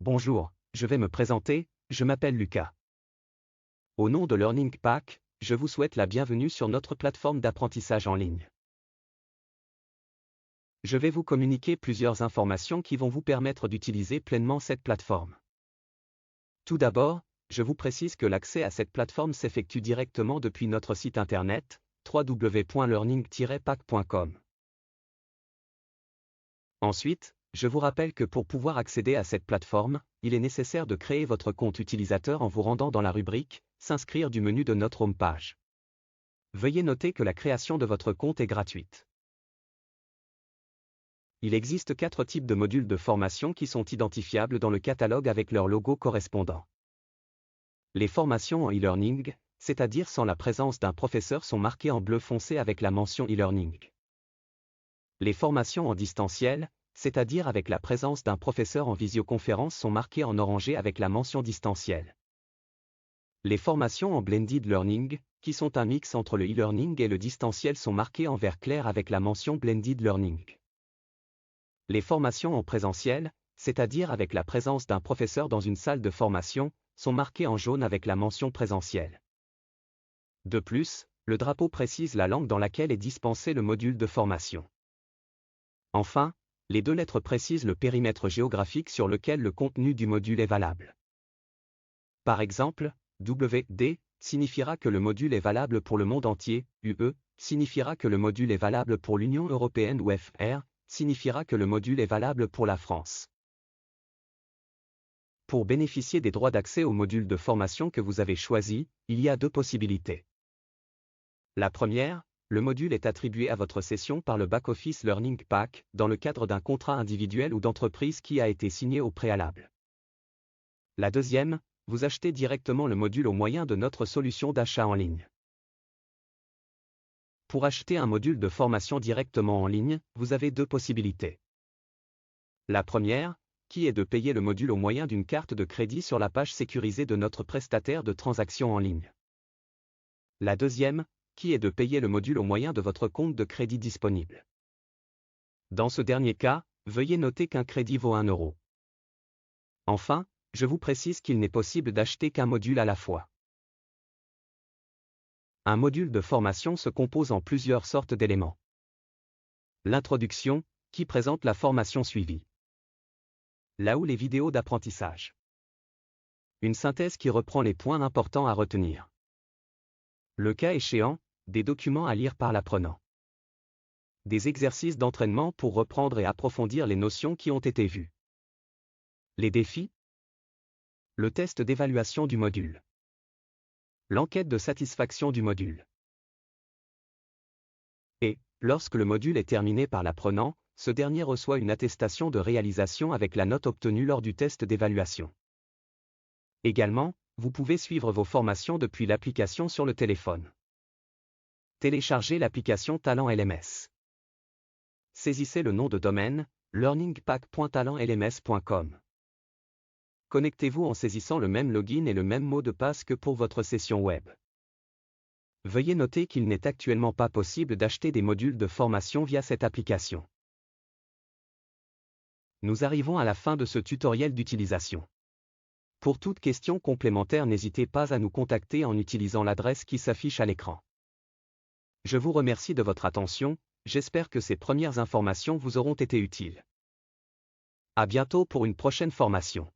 Bonjour, je vais me présenter, je m'appelle Lucas. Au nom de Learning Pack, je vous souhaite la bienvenue sur notre plateforme d'apprentissage en ligne. Je vais vous communiquer plusieurs informations qui vont vous permettre d'utiliser pleinement cette plateforme. Tout d'abord, je vous précise que l'accès à cette plateforme s'effectue directement depuis notre site internet, www.learning-pack.com. Ensuite, je vous rappelle que pour pouvoir accéder à cette plateforme, il est nécessaire de créer votre compte utilisateur en vous rendant dans la rubrique « S'inscrire » du menu de notre homepage. Veuillez noter que la création de votre compte est gratuite. Il existe 4 types de modules de formation qui sont identifiables dans le catalogue avec leur logo correspondant. Les formations en e-learning, c'est-à-dire sans la présence d'un professeur, sont marquées en bleu foncé avec la mention e-learning. Les formations en distanciel, c'est-à-dire avec la présence d'un professeur en visioconférence, sont marquées en orangé avec la mention distanciel. Les formations en blended learning, qui sont un mix entre le e-learning et le distanciel, sont marquées en vert clair avec la mention blended learning. Les formations en présentiel, c'est-à-dire avec la présence d'un professeur dans une salle de formation, sont marquées en jaune avec la mention présentiel. De plus, le drapeau précise la langue dans laquelle est dispensé le module de formation. Enfin, les 2 lettres précisent le périmètre géographique sur lequel le contenu du module est valable. Par exemple, WD signifiera que le module est valable pour le monde entier, UE signifiera que le module est valable pour l'Union européenne ou FR signifiera que le module est valable pour la France. Pour bénéficier des droits d'accès au module de formation que vous avez choisi, il y a 2 possibilités. La première, le module est attribué à votre session par le back-office Learning Pack, dans le cadre d'un contrat individuel ou d'entreprise qui a été signé au préalable. La deuxième, vous achetez directement le module au moyen de notre solution d'achat en ligne. Pour acheter un module de formation directement en ligne, vous avez 2 possibilités. La première, qui est de payer le module au moyen d'une carte de crédit sur la page sécurisée de notre prestataire de transactions en ligne. La deuxième, qui est de payer le module au moyen de votre compte de crédit disponible. Dans ce dernier cas, veuillez noter qu'un crédit vaut 1 €. Enfin, je vous précise qu'il n'est possible d'acheter qu'un module à la fois. Un module de formation se compose en plusieurs sortes d'éléments. L'introduction, qui présente la formation suivie. Là où les vidéos d'apprentissage. Une synthèse qui reprend les points importants à retenir. Le cas échéant, des documents à lire par l'apprenant. Des exercices d'entraînement pour reprendre et approfondir les notions qui ont été vues. Les défis. Le test d'évaluation du module. L'enquête de satisfaction du module. Et, lorsque le module est terminé par l'apprenant, ce dernier reçoit une attestation de réalisation avec la note obtenue lors du test d'évaluation. Également, vous pouvez suivre vos formations depuis l'application sur le téléphone. Téléchargez l'application Talent LMS. Saisissez le nom de domaine, learningpack.talentlms.com. Connectez-vous en saisissant le même login et le même mot de passe que pour votre session web. Veuillez noter qu'il n'est actuellement pas possible d'acheter des modules de formation via cette application. Nous arrivons à la fin de ce tutoriel d'utilisation. Pour toute question complémentaire, n'hésitez pas à nous contacter en utilisant l'adresse qui s'affiche à l'écran. Je vous remercie de votre attention, j'espère que ces premières informations vous auront été utiles. À bientôt pour une prochaine formation.